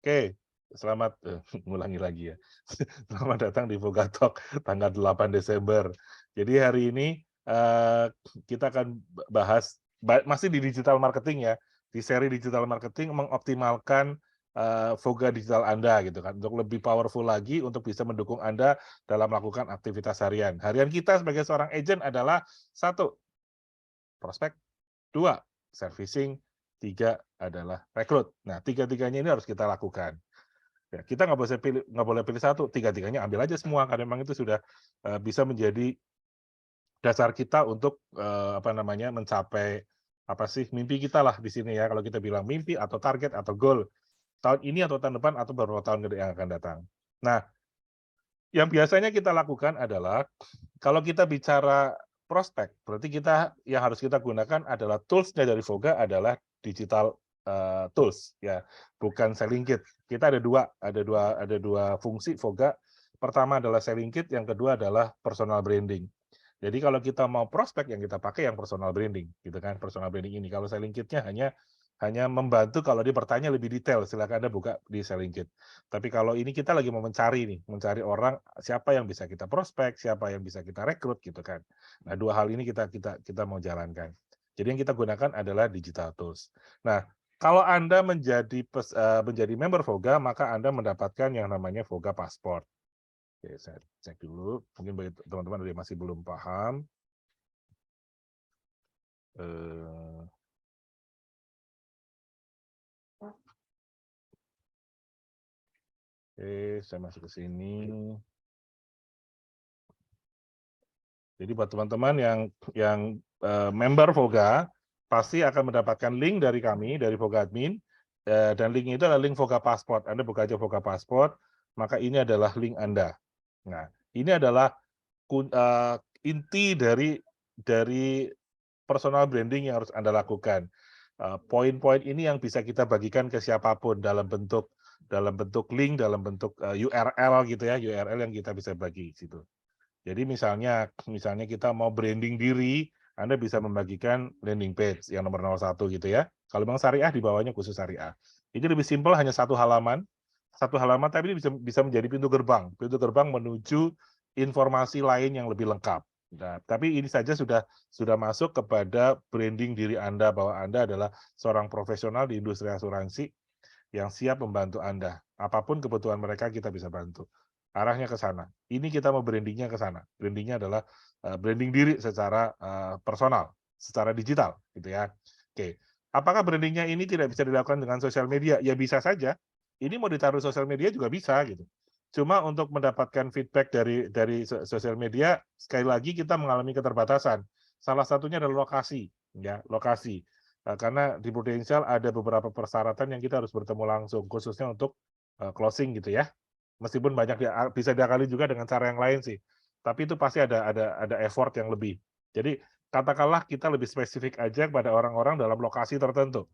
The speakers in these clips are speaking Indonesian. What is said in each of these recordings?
Oke, selamat ngulangi lagi ya. Selamat datang di Voga Talk tanggal 8 Desember. Jadi hari ini kita akan bahas masih di digital marketing ya. Di seri digital marketing mengoptimalkan Voga digital Anda gitu kan untuk lebih powerful lagi untuk bisa mendukung Anda dalam melakukan aktivitas harian. Harian kita sebagai seorang agent adalah satu, prospek, dua, servicing, tiga adalah rekrut. Nah, tiga-tiganya ini harus kita lakukan. Ya, kita nggak boleh pilih satu, tiga-tiganya ambil aja semua karena memang itu sudah bisa menjadi dasar kita untuk apa namanya mencapai apa sih mimpi kita lah di sini ya kalau kita bilang mimpi atau target atau goal tahun ini atau tahun depan atau beberapa tahun yang akan datang. Nah, yang biasanya kita lakukan adalah kalau kita bicara prospek, berarti kita yang harus kita gunakan adalah tools-nya dari Voga adalah digital tools ya, bukan selling kit. Kita ada dua fungsi Voga. Pertama adalah selling kit, yang kedua adalah personal branding. Jadi kalau kita mau prospek yang kita pakai yang personal branding, gitu kan, personal branding ini. Kalau selling kitnya hanya membantu kalau dia bertanya lebih detail, silakan Anda buka di selling kit. Tapi kalau ini kita lagi mau mencari orang siapa yang bisa kita prospek, siapa yang bisa kita rekrut gitu kan. Nah, dua hal ini kita mau jalankan. Jadi yang kita gunakan adalah digital tools. Nah, kalau Anda menjadi member Voga, maka Anda mendapatkan yang namanya Voga Passport. Oke, saya cek dulu. Mungkin bagi teman-teman yang masih belum paham. Oke, saya masuk ke sini. Jadi buat teman-teman yang member Voga, pasti akan mendapatkan link dari kami, dari Voga Admin, dan link itu adalah link Voga Passport. Anda buka aja Voga Passport, maka ini adalah link Anda. Nah, ini adalah inti dari personal branding yang harus Anda lakukan. Poin-poin ini yang bisa kita bagikan ke siapapun dalam bentuk link, dalam bentuk URL gitu ya, URL yang kita bisa bagi situ. Jadi misalnya kita mau branding diri, Anda bisa membagikan landing page yang nomor 01 gitu ya. Kalau memang syariah di bawahnya khusus syariah. Ini lebih simpel, hanya satu halaman tapi ini bisa menjadi pintu gerbang menuju informasi lain yang lebih lengkap. Nah, tapi ini saja sudah masuk kepada branding diri Anda bahwa Anda adalah seorang profesional di industri asuransi yang siap membantu Anda. Apapun kebutuhan mereka kita bisa bantu. Arahnya ke sana. Ini kita mau brandingnya ke sana. Brandingnya adalah branding diri secara personal, secara digital, gitu ya. Oke, apakah brandingnya ini tidak bisa dilakukan dengan sosial media? Ya bisa saja. Ini mau ditaruh sosial media juga bisa, gitu. Cuma untuk mendapatkan feedback dari sosial media, sekali lagi kita mengalami keterbatasan. Salah satunya adalah lokasi, ya, lokasi. Karena di Prudential ada beberapa persyaratan yang kita harus bertemu langsung, khususnya untuk closing gitu ya. Meskipun banyak bisa diakali juga dengan cara yang lain sih, tapi itu pasti ada effort yang lebih. Jadi katakanlah kita lebih spesifik aja pada orang-orang dalam lokasi tertentu.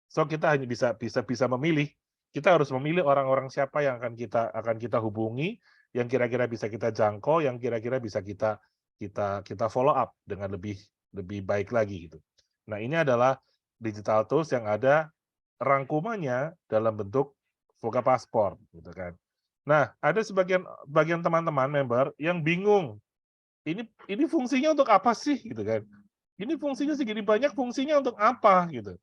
So kita hanya bisa memilih, kita harus memilih orang-orang siapa yang akan kita hubungi, yang kira-kira bisa kita jangkau, yang kira-kira bisa kita follow up dengan lebih baik lagi gitu. Nah, ini adalah digital tools yang ada rangkumannya dalam bentuk Voga Passport gitu kan. Nah, ada bagian teman-teman member yang bingung, ini fungsinya untuk apa sih gitu kan. Ini fungsinya segini banyak, fungsinya untuk apa gitu.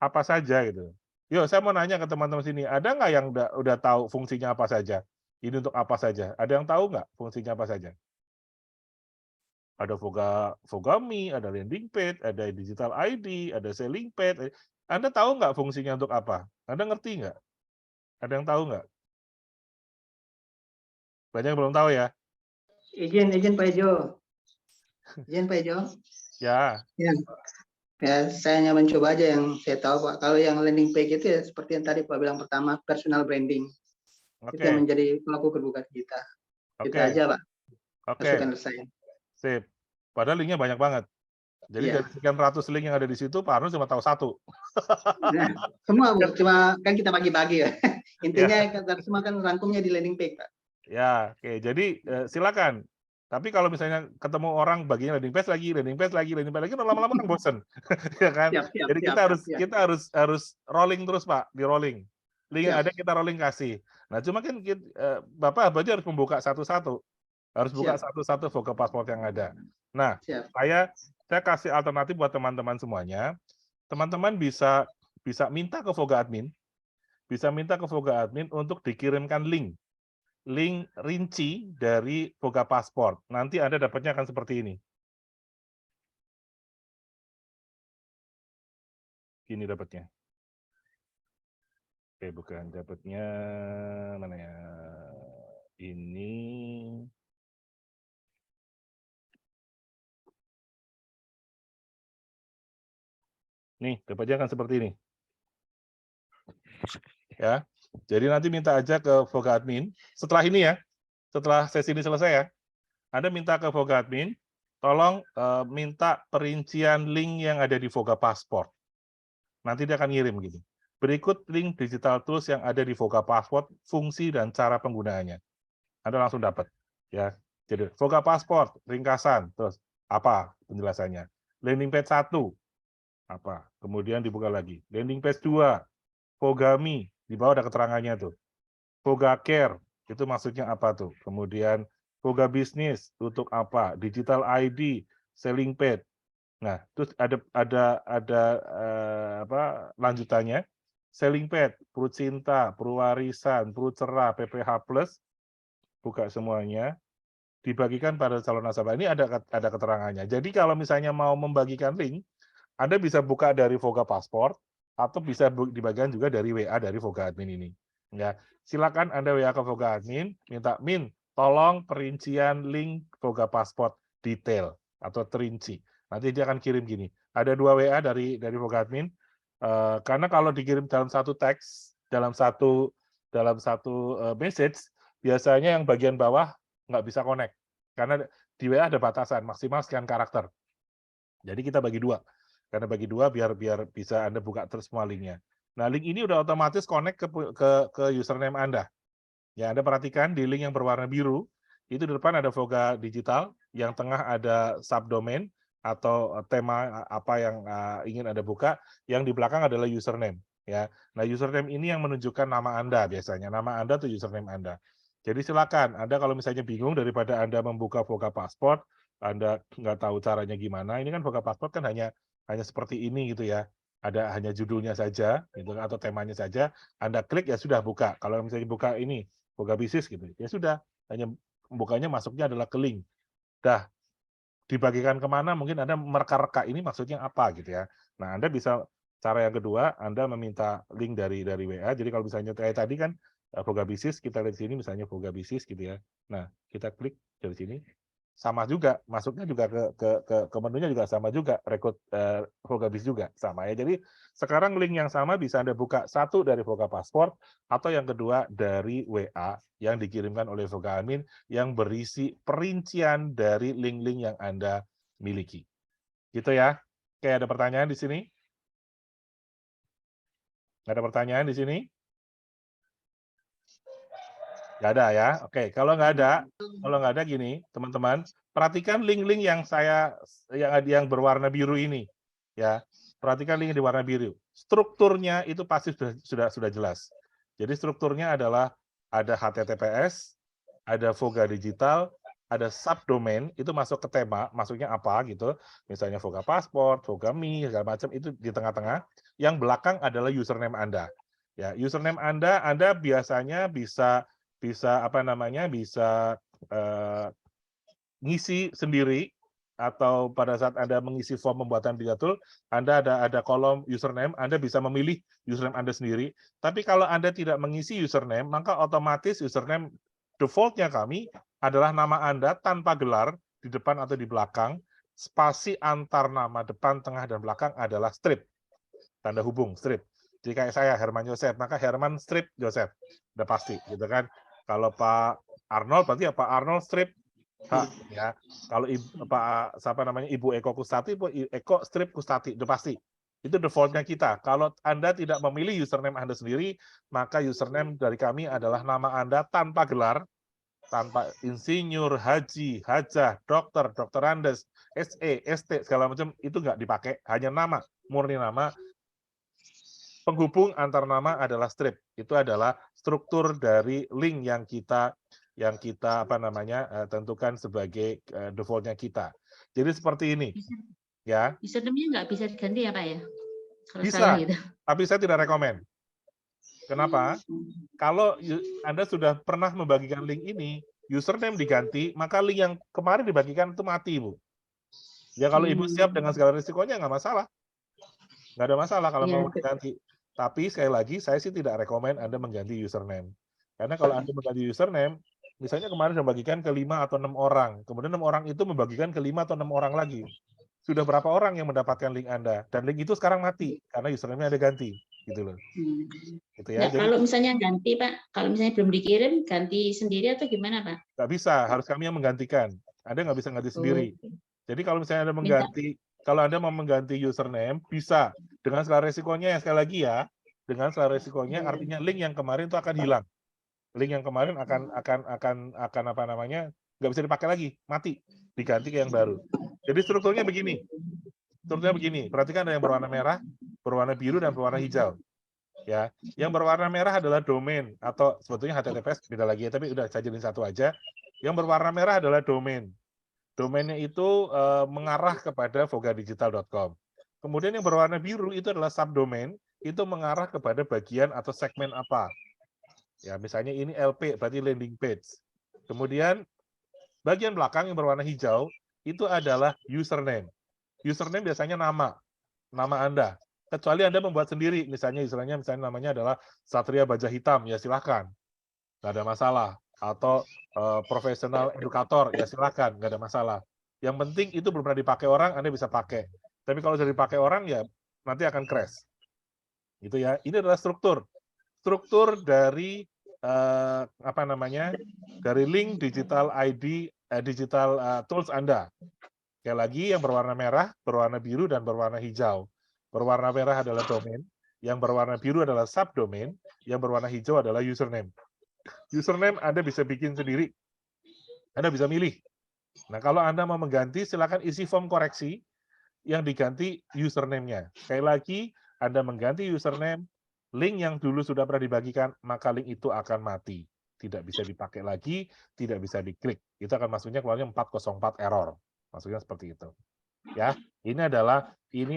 Apa saja gitu. Yuk, saya mau nanya ke teman-teman sini, ada nggak yang udah tahu fungsinya apa saja? Ini untuk apa saja? Ada yang tahu nggak fungsinya apa saja? Ada Vogami, ada landing page, ada digital ID, ada selling page. Anda tahu nggak fungsinya untuk apa? Anda ngerti nggak? Ada yang tahu nggak? Banyak yang belum tahu ya? Izin Pak Ejo. Izin Pak Ejo. Ya. Ya, saya hanya mencoba aja yang saya tahu Pak. Kalau yang landing page itu ya seperti yang tadi Pak bilang pertama, personal branding. Itu yang menjadi pelaku perbukaan kita. Itu aja Pak. Masukan saya. Sip. Padahal linknya banyak banget. Jadi dari sekian ratus link yang ada di situ, Pak Arnus cuma tahu satu. Nah, semua Bu, cuma kan kita bagi-bagi ya. Intinya semua kan rangkumnya di landing page Pak. Ya, oke. Jadi silakan. Tapi kalau misalnya ketemu orang baginya landing page lagi, lama-lama kan bosen, ya kan? Siap. Jadi kita harus rolling terus Pak, di rolling. Link yang ada kita rolling kasih. Nah, cuma kan Bapak harus membuka satu-satu. Harus buka satu-satu Voga Passport yang ada. Nah, saya kasih alternatif buat teman-teman semuanya. Teman-teman bisa minta ke Voga Admin, untuk dikirimkan link rinci dari Voga Passport. Nanti Anda dapatnya akan seperti ini. Gini dapatnya. Oke, bukan dapatnya mana ya? Ini. Nih, dapatnya akan seperti ini. Ya. Jadi nanti minta aja ke Voga Admin. Setelah ini ya, setelah sesi ini selesai ya, Anda minta ke Voga Admin, tolong minta perincian link yang ada di Voga Passport. Nanti dia akan ngirim gini. Berikut link digital tools yang ada di Voga Passport, fungsi dan cara penggunaannya. Anda langsung dapat. Ya. Jadi Voga Passport, ringkasan, terus apa penjelasannya. Landing page 1, apa. Kemudian dibuka lagi. Landing page 2, Vogami, di bawah ada keterangannya tuh. Voga Care, itu maksudnya apa tuh? Kemudian Voga Bisnis, untuk apa? Digital ID, selling page. Nah, terus ada apa lanjutannya? Selling page, perut cinta, perwarisan, perut cerah, PPH Plus, buka semuanya, dibagikan pada calon nasabah. Ini ada keterangannya. Jadi kalau misalnya mau membagikan link, Anda bisa buka dari Voga Passport atau bisa dibagikan juga dari WA dari Voga Admin ini. Ya, silakan Anda WA ke Voga Admin, minta tolong perincian link Voga Passport detail atau terinci. Nanti dia akan kirim gini. Ada 2 WA dari Voga Admin. Karena kalau dikirim dalam satu teks, dalam satu message, biasanya yang bagian bawah nggak bisa connect. Karena di WA ada batasan, maksimal sekian karakter. Jadi kita bagi 2. Karena bagi 2 biar bisa Anda buka terus semua linknya. Nah, link ini udah otomatis connect ke username Anda. Ya, Anda perhatikan di link yang berwarna biru, itu di depan ada Voga Digital, yang tengah ada subdomain atau tema apa yang ingin Anda buka, yang di belakang adalah username. Ya, nah username ini yang menunjukkan nama Anda biasanya. Nama Anda tuh username Anda. Jadi silakan, Anda kalau misalnya bingung daripada Anda membuka Voga Passport, Anda nggak tahu caranya gimana, ini kan Voga Passport kan hanya seperti ini gitu ya. Ada hanya judulnya saja gitu atau temanya saja, Anda klik ya sudah buka. Kalau misalnya buka ini Voga Bisnis gitu, ya sudah, hanya bukanya masuknya adalah ke link. Dah, dibagikan kemana, mungkin Anda mereka-reka ini maksudnya apa gitu ya. Nah, Anda bisa, cara yang kedua, Anda meminta link dari WA, jadi kalau misalnya kayak tadi kan, Voga Bisnis, kita lihat sini misalnya Voga Bisnis gitu ya. Nah, kita klik dari sini, sama juga, masuknya juga ke menunya juga sama juga, rekrut Voga Bisnis juga, sama ya. Jadi, sekarang link yang sama bisa Anda buka, satu dari Voga Passport, atau yang kedua dari WA yang dikirimkan oleh Voga Admin yang berisi perincian dari link-link yang Anda miliki. Gitu ya. Oke, ada pertanyaan di sini? Ada pertanyaan di sini? Nggak ada ya? Oke, kalau nggak ada gini, teman-teman, perhatikan link-link yang yang berwarna biru ini. Ya, perhatikan link yang berwarna biru. Strukturnya itu pasti sudah jelas. Jadi strukturnya adalah ada HTTPS, ada Voga Digital, ada subdomain, itu masuk ke tema, masuknya apa gitu. Misalnya Voga Passport, Voga Me, segala macam, itu di tengah-tengah. Yang belakang adalah username Anda. Ya, username Anda biasanya bisa apa namanya, bisa ngisi sendiri, atau pada saat Anda mengisi form pembuatan digital, Anda ada kolom username, Anda bisa memilih username Anda sendiri. Tapi kalau Anda tidak mengisi username, maka otomatis username default-nya kami adalah nama Anda tanpa gelar di depan atau di belakang, spasi antar nama depan, tengah, dan belakang adalah strip, tanda hubung, strip. Jadi kayak saya, Herman Joseph, maka Herman strip Joseph, udah pasti, gitu kan. Kalau Pak Arnold, berarti ya Pak Arnold strip H, ya. Kalau Pak siapa namanya, Ibu Eko Kustati, Eko strip Kustati, udah pasti. Itu default-nya kita. Kalau Anda tidak memilih username Anda sendiri, maka username dari kami adalah nama Anda tanpa gelar, tanpa insinyur, haji, hajah, dokter, dokter Andes, SE, ST, segala macam, itu nggak dipakai, hanya nama, murni nama, penghubung antar nama adalah strip. Itu adalah struktur dari link yang kita apa namanya tentukan sebagai defaultnya kita. Jadi seperti ini, ya. Username-nya nggak bisa diganti ya Pak ya? Kalau Bisa, saya gitu. tapi saya tidak rekomen. Kenapa? Kalau Anda sudah pernah membagikan link ini, username diganti, maka link yang kemarin dibagikan itu mati, Bu. Ya kalau Ibu siap dengan segala risikonya, nggak masalah. Nggak ada masalah kalau mau mengganti. Tapi sekali lagi, saya sih tidak rekomen Anda mengganti username. Karena kalau Anda mengganti username, misalnya kemarin membagikan ke 5 atau 6 orang, kemudian 6 orang itu membagikan ke 5 atau 6 orang lagi. Sudah berapa orang yang mendapatkan link Anda? Dan link itu sekarang mati, karena username-nya ada ganti. Gitu loh. Gitu ya. Nah, jadi, kalau misalnya ganti Pak, kalau misalnya belum dikirim, ganti sendiri atau gimana Pak? Nggak bisa, harus kami yang menggantikan. Anda nggak bisa ganti sendiri. Jadi kalau misalnya Anda mengganti, kalau Anda mau mengganti username, bisa. Dengan segala resikonya, yang sekali lagi ya, dengan segala resikonya, artinya link yang kemarin itu akan hilang. Link yang kemarin akan apa namanya, nggak bisa dipakai lagi, mati, diganti ke yang baru. Jadi strukturnya begini. Strukturnya begini. Perhatikan ada yang berwarna merah, berwarna biru, dan berwarna hijau. Ya, yang berwarna merah adalah domain atau sebetulnya HTTPS beda lagi ya, tapi udah saya jadiin satu aja. Yang berwarna merah adalah domain. Domainnya itu mengarah kepada vogadigital.com. Kemudian yang berwarna biru itu adalah subdomain, itu mengarah kepada bagian atau segmen apa. Ya, misalnya ini LP, berarti landing page. Kemudian bagian belakang yang berwarna hijau itu adalah username. Username biasanya nama Anda. Kecuali Anda membuat sendiri, misalnya namanya adalah Satria Baja Hitam, ya silahkan. Nggak ada masalah. Atau profesional edukator, ya silahkan, nggak ada masalah. Yang penting itu belum pernah dipakai orang, Anda bisa pakai. Tapi kalau sudah dipakai orang, ya nanti akan crash. Gitu ya. Ini adalah struktur dari apa namanya, dari link digital ID, digital tools Anda. Sekali lagi, yang berwarna merah, berwarna biru, dan berwarna hijau. Berwarna merah adalah domain, yang berwarna biru adalah subdomain, yang berwarna hijau adalah username. Username Anda bisa bikin sendiri. Anda bisa milih. Nah, kalau Anda mau mengganti, silakan isi form koreksi yang diganti username-nya. Sekali lagi, Anda mengganti username, link yang dulu sudah pernah dibagikan, maka link itu akan mati. Tidak bisa dipakai lagi, tidak bisa diklik. Itu akan masuknya keluarnya 404 error. Maksudnya seperti itu. Ya, ini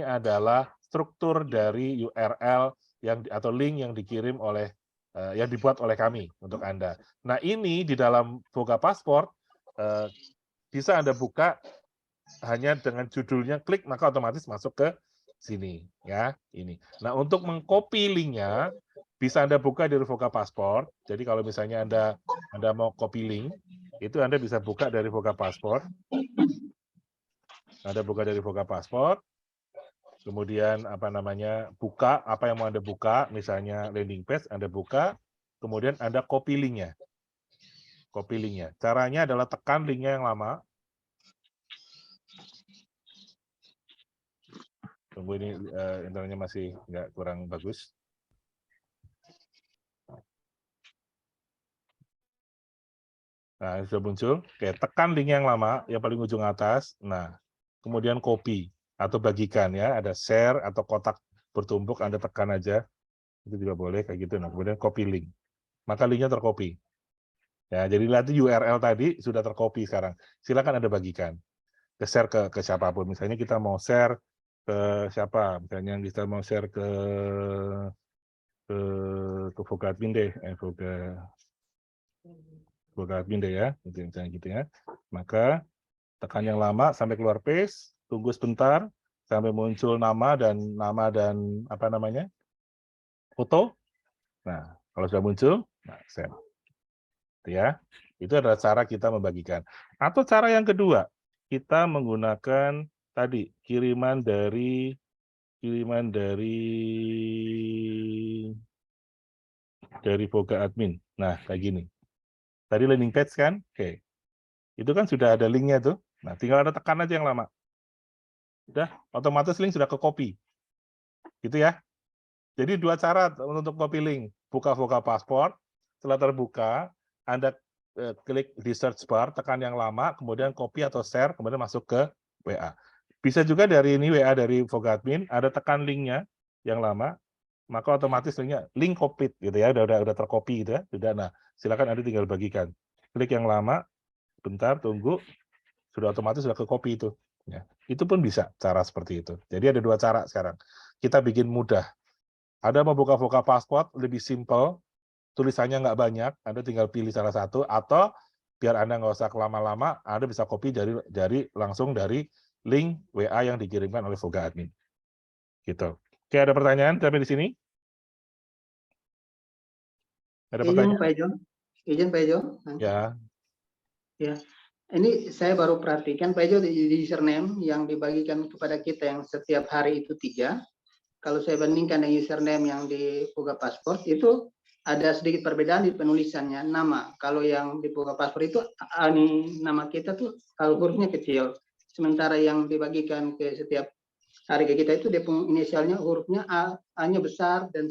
adalah struktur dari URL atau link yang dikirim oleh yang dibuat oleh kami untuk Anda. Nah, ini di dalam Voga Passport bisa Anda buka hanya dengan judulnya, klik maka otomatis masuk ke sini, ya, ini. Nah, untuk mengcopy linknya bisa Anda buka dari Voga Passport. Jadi kalau misalnya Anda mau copy link, itu Anda bisa buka dari Voga Passport. Anda buka dari Voga Passport, kemudian apa namanya, buka apa yang mau Anda buka, misalnya landing page, Anda buka, kemudian Anda copy linknya. Copy linknya. Caranya adalah tekan linknya yang lama. Tunggu ini internetnya masih kurang bagus. Nah, sudah muncul. Oke, tekan link yang lama, yang paling ujung atas. Nah, kemudian copy atau bagikan ya. Ada share atau kotak bertumpuk, Anda tekan aja. Itu juga boleh kayak gitu. Nah, kemudian copy link. Maka linknya tercopy. Ya, jadi lihat URL tadi sudah tercopy sekarang. Silakan Anda bagikan. Share ke siapapun. Misalnya kita mau share ke siapa? Misalnya kita mau share ke Voga Admin deh. Voga Admin deh ya. Misalnya gitu ya. Maka tekan yang lama sampai keluar paste, tunggu sebentar sampai muncul nama dan apa namanya? Foto. Nah, kalau sudah muncul, nah send. Ya. Itu adalah cara kita membagikan. Atau cara yang kedua, kita menggunakan tadi kiriman dari Voga Admin. Nah, kayak gini. Tadi landing page kan? Oke. Itu kan sudah ada linknya tuh. Nah, tinggal ada tekan aja yang lama. Udah, otomatis link sudah ke copy. Gitu ya. Jadi dua cara untuk copy link. Buka Voga Passport, setelah terbuka, Anda klik di search bar, tekan yang lama, kemudian copy atau share, kemudian masuk ke WA. Bisa juga dari ini WA dari Voga Admin, ada tekan linknya yang lama, maka otomatis linknya link complete gitu ya, udah tercopy gitu ya. Sudah, nah silakan Anda tinggal bagikan. Klik yang lama, bentar tunggu, sudah otomatis sudah ke copy itu. Ya, itu pun bisa cara seperti itu. Jadi ada dua cara sekarang. Kita bikin mudah. Ada mau buka Voka Passport lebih simple, tulisannya nggak banyak, Anda tinggal pilih salah satu, atau biar Anda nggak usah lama-lama, Anda bisa copy langsung dari link WA yang dikirimkan oleh Voga Admin. Gitu. Oke, ada pertanyaan sampai di sini? Ada pertanyaan? Izin Pak Ejo. Ya. Ya. Ini saya baru perhatikan Pak Ejo di username yang dibagikan kepada kita yang setiap hari itu 3. Kalau saya bandingkan dengan username yang di Voga Passport itu ada sedikit perbedaan di penulisannya nama. Kalau yang di Voga Passport itu nama kita tuh kalau hurufnya kecil. Sementara yang dibagikan ke setiap hari ke kita itu dia inisialnya hurufnya A-nya besar dan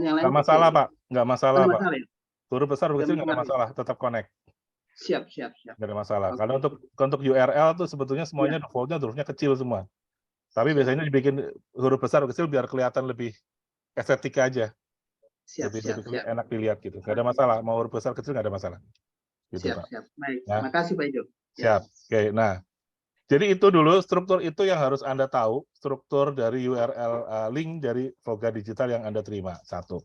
yang lain Nggak masalah kecil. Pak, nggak masalah Pak. Masalah, ya? Huruf besar huruf kecil nggak ada masalah, tetap connect. Siap. Nggak ada masalah. Oke. Karena untuk URL tuh sebetulnya semuanya defaultnya hurufnya kecil semua. Tapi biasanya dibikin huruf besar huruf kecil biar kelihatan lebih estetika aja. Lebih enak dilihat gitu. Nggak ada masalah. Mau huruf besar kecil nggak ada masalah. Gitu, Pak. Siap. Baik. Nah, Makasih Pak Ejo. Siap. Oke. Nah, jadi itu dulu struktur itu yang harus Anda tahu, struktur dari URL link dari Voga Digital yang Anda terima. Satu.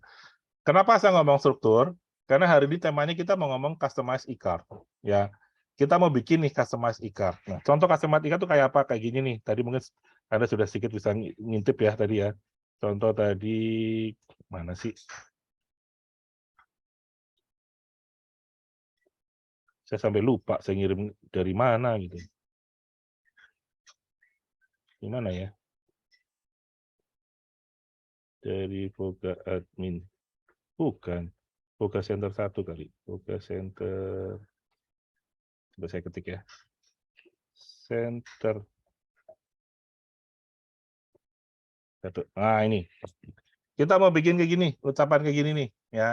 Kenapa saya ngomong struktur? Karena hari ini temanya kita mau ngomong customize e-card. Ya, kita mau bikin nih customize e-card. Nah, contoh customize e-card itu kayak apa? Kayak gini nih. Tadi mungkin Anda sudah sedikit bisa ngintip ya tadi ya. Contoh tadi mana sih? Saya sampai lupa saya ngirim dari mana gitu. Gimana ya? Dari Voga Admin. Bukan. Voga Center 1 kali. Voga Center. Coba saya ketik ya. Center. Nah, ini. Kita mau bikin kayak gini, ucapan kayak gini nih, ya.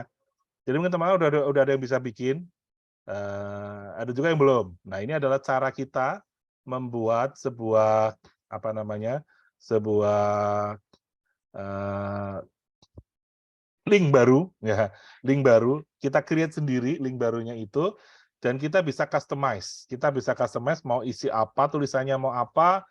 Jadi mungkin teman-teman udah ada yang bisa bikin. Ada juga yang belum. Nah, ini adalah cara kita membuat sebuah apa namanya? Sebuah link baru, ya, link baru. Kita create sendiri link barunya itu, dan kita bisa customize. Kita bisa customize mau isi apa, tulisannya mau apa,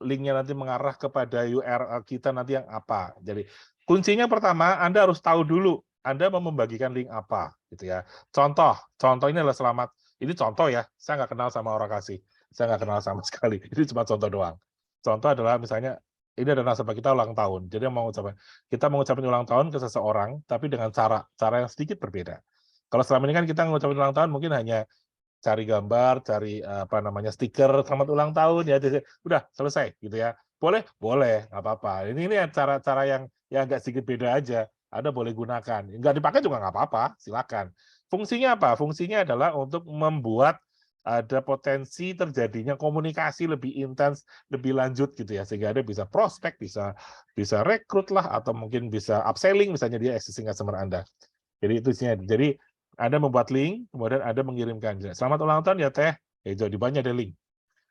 linknya nanti mengarah kepada URL kita nanti yang apa. Jadi kuncinya pertama, Anda harus tahu dulu Anda mau membagikan link apa, gitu ya. Contoh ini adalah selamat. Ini contoh ya, saya nggak kenal sama orang kasih, saya nggak kenal sama sekali. Ini cuma contoh doang. Contoh adalah misalnya ini ada nasabah kita ulang tahun, jadi kita mau ucapin ulang tahun ke seseorang, tapi dengan cara yang sedikit berbeda. Kalau selama ini kan kita ngucapin ulang tahun mungkin hanya cari gambar, cari apa namanya stiker selamat ulang tahun ya, udah selesai gitu ya. Boleh, nggak apa-apa. Ini cara-cara yang agak sedikit beda aja. Anda boleh gunakan. Nggak dipakai juga nggak apa-apa, silakan. Fungsinya apa? Fungsinya adalah untuk membuat ada potensi terjadinya komunikasi lebih intens, lebih lanjut gitu ya, sehingga Anda bisa prospek, bisa rekrut lah, atau mungkin bisa upselling misalnya dia existing customer Anda. Jadi itu isinya. Jadi Anda membuat link, kemudian Anda mengirimkan. Selamat ulang tahun ya Teh. Jadi banyak ada link.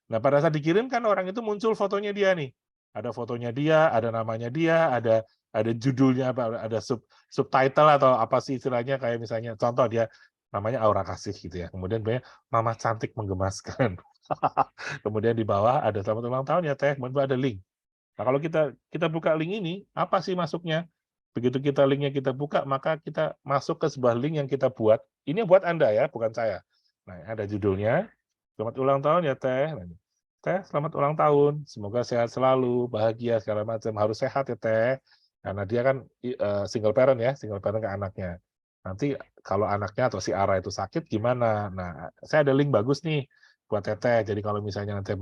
Nah, pada saat dikirimkan orang itu muncul fotonya dia nih. Ada fotonya dia, ada namanya dia, ada judulnya, ada subtitle atau apa sih istilahnya, kayak misalnya contoh dia namanya Aura Kasih gitu ya. Kemudian banyak Mama Cantik Menggemaskan. Kemudian di bawah ada selamat ulang tahun ya Teh, kemudian ada link. Nah, kalau kita buka link ini, apa sih masuknya? Begitu linknya kita buka, maka kita masuk ke sebuah link yang kita buat. Ini buat Anda ya, bukan saya. Nah, ada judulnya, selamat ulang tahun ya Teh. Teh, selamat ulang tahun. Semoga sehat selalu, bahagia, segala macam. Harus sehat ya Teh. Karena dia kan single parent ya, single parent ke anaknya. Nanti kalau anaknya atau si Ara itu sakit, gimana? Nah, saya ada link bagus nih buat Teteh. Jadi kalau misalnya nanti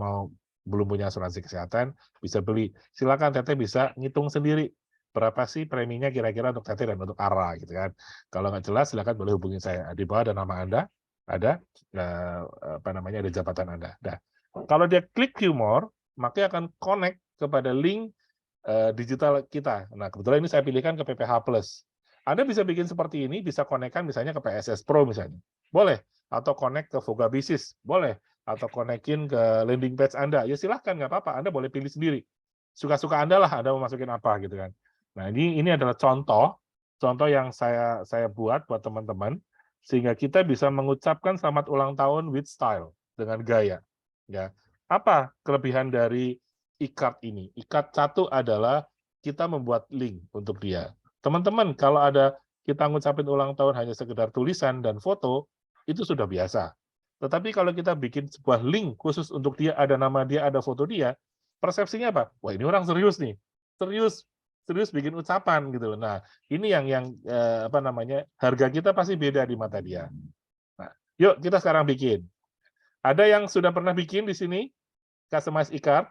belum punya asuransi kesehatan, bisa beli. Silakan Teteh bisa ngitung sendiri berapa sih preminya kira-kira untuk Teteh dan untuk Ara gitu kan. Kalau nggak jelas silakan boleh hubungi saya. Di bawah ada nama Anda, ada apa namanya, ada jabatan Anda. Nah, kalau dia klik view more, maka akan connect kepada link digital kita. Nah, kebetulan ini saya pilihkan ke PPH Plus. Anda bisa bikin seperti ini, bisa connect-kan misalnya ke PSS Pro misalnya. Boleh. Atau connect ke Voga Business. Boleh. Atau connect-in ke landing page Anda. Ya silahkan, nggak apa-apa. Anda boleh pilih sendiri. Suka-suka Anda lah, Anda mau masukin apa gitu kan. Nah, ini adalah contoh yang saya buat buat teman-teman, sehingga kita bisa mengucapkan selamat ulang tahun with style, dengan gaya. Ya. Apa kelebihan dari e-card ini? E-card satu adalah kita membuat link untuk dia. Teman-teman, kalau ada kita ngucapin ulang tahun hanya sekedar tulisan dan foto, itu sudah biasa. Tetapi kalau kita bikin sebuah link khusus untuk dia, ada nama dia, ada foto dia, persepsinya apa? Wah, ini orang serius nih. Serius bikin ucapan gitu. Nah, ini yang apa namanya? Harga kita pasti beda di mata dia. Nah, yuk kita sekarang bikin. Ada yang sudah pernah bikin di sini customize e-card?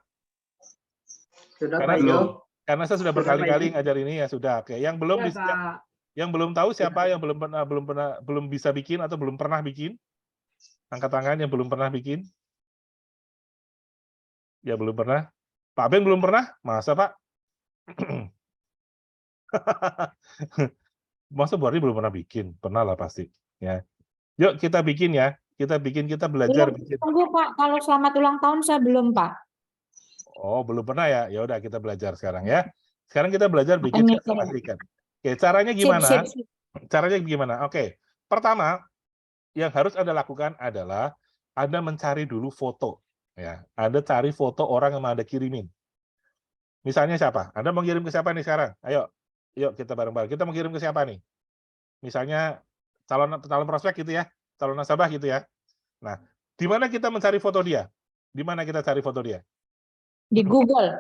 Sudah Karena Pak Jo. karena saya sudah Sudah, berkali-kali Pak. ngajar ini ya sudah. Oke, yang belum bisa, yang belum tahu siapa yang belum bisa bikin atau belum pernah bikin? Angkat tangan yang belum pernah bikin. Ya belum pernah. Pak Ben belum pernah? Masa Pak? Masa Bu Ardi belum pernah bikin? Pernah lah pasti. Ya. Yuk kita bikin ya. Kita belajar bikin. Tunggu Pak, kalau selamat ulang tahun saya belum Pak. Oh, belum pernah ya? Ya udah kita belajar sekarang ya. Sekarang kita belajar bikin Ini customize ikan. Oke, caranya gimana? sip. Caranya gimana? Oke. Pertama, yang harus Anda lakukan adalah Anda mencari dulu foto. Ya, Anda cari foto orang yang mau Anda kirimin. Misalnya siapa? Anda mau kirim ke siapa nih sekarang? Ayo, yuk kita bareng-bareng. Kita mau kirim ke siapa nih? Misalnya calon prospek gitu ya, calon nasabah gitu ya. Nah, di mana kita mencari foto dia? Di mana kita cari foto dia? Di Google.